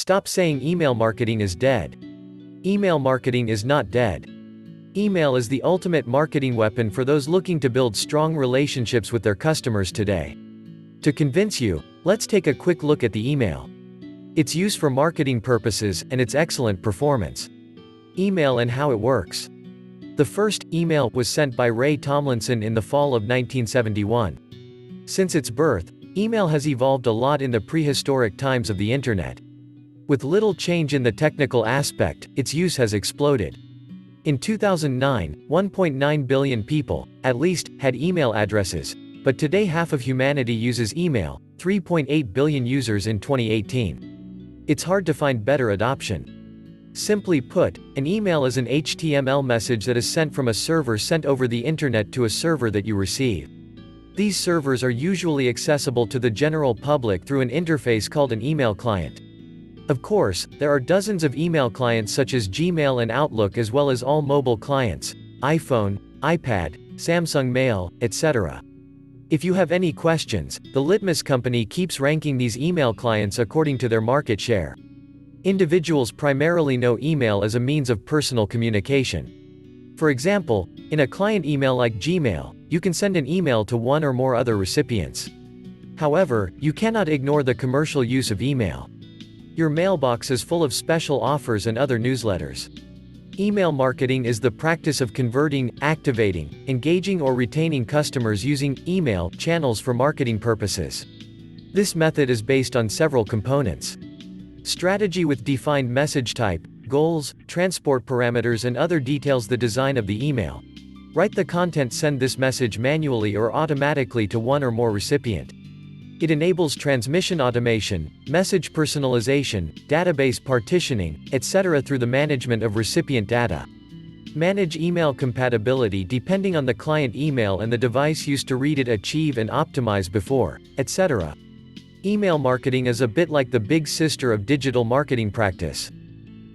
Stop saying email marketing is dead. Email marketing is not dead. Email is the ultimate marketing weapon for those looking to build strong relationships with their customers today. To convince you, let's take a quick look at the email. Its use for marketing purposes and its excellent performance. Email and how it works. The first email was sent by Ray Tomlinson in the fall of 1971. Since its birth, email has evolved a lot in the prehistoric times of the internet. With little change in the technical aspect, its use has exploded. In 2009, 1.9 billion people, at least, had email addresses, but today half of humanity uses email, 3.8 billion users in 2018. It's hard to find better adoption. Simply put, an email is an HTML message that is sent from a server sent over the internet to a server that you receive. These servers are usually accessible to the general public through an interface called an email client. Of course, there are dozens of email clients such as Gmail and Outlook, as well as all mobile clients, iPhone, iPad, Samsung Mail, etc. If you have any questions, the Litmus Company keeps ranking these email clients according to their market share. Individuals primarily know email as a means of personal communication. For example, in a client email like Gmail, you can send an email to one or more other recipients. However, you cannot ignore the commercial use of email. Your mailbox is full of special offers and other newsletters. Email marketing is the practice of converting, activating, engaging or retaining customers using email channels for marketing purposes. This method is based on several components. Strategy with defined message type, goals, transport parameters and other details. The design of the email. Write the content. Send this message manually or automatically to one or more recipient. It enables transmission automation, message personalization, database partitioning, etc. through the management of recipient data. Manage email compatibility depending on the client email and the device used to read it. Achieve and optimize before, etc. Email marketing is a bit like the big sister of digital marketing practice.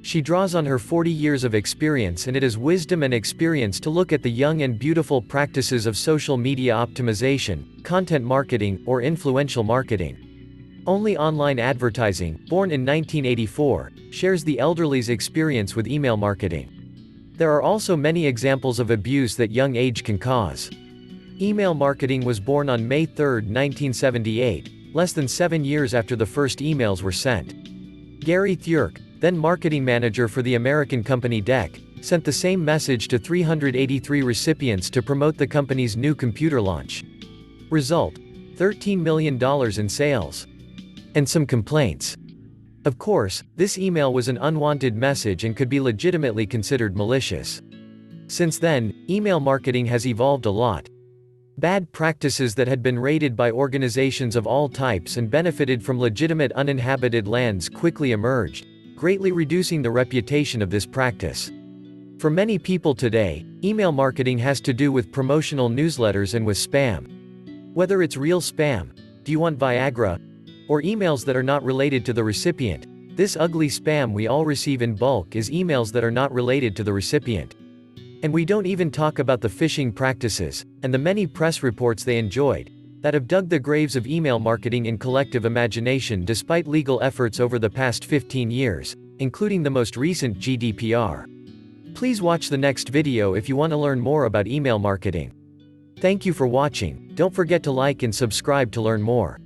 She draws on her 40 years of experience, and it is wisdom and experience to look at the young and beautiful practices of social media optimization, content marketing, or influential marketing. Only Online Advertising, born in 1984, shares the elderly's experience with email marketing. There are also many examples of abuse that young age can cause. Email marketing was born on May 3, 1978, less than 7 years after the first emails were sent. Gary Thurk, then marketing manager for the American company DEC, sent the same message to 383 recipients to promote the company's new computer launch. Result: $13 million in sales. And some complaints. Of course, this email was an unwanted message and could be legitimately considered malicious. Since then, email marketing has evolved a lot. Bad practices that had been rated by organizations of all types and benefited from legitimate uninhabited lands quickly emerged, greatly reducing the reputation of this practice. For many people today, email marketing has to do with promotional newsletters and with spam. Whether it's real spam, do you want Viagra? Or emails that are not related to the recipient, this ugly spam we all receive in bulk is emails that are not related to the recipient. And we don't even talk about the phishing practices, and the many press reports they enjoyed, that have dug the graves of email marketing in collective imagination despite legal efforts over the past 15 years, including the most recent GDPR. Please watch the next video if you want to learn more about email marketing. Thank you for watching. Don't forget to like and subscribe to learn more.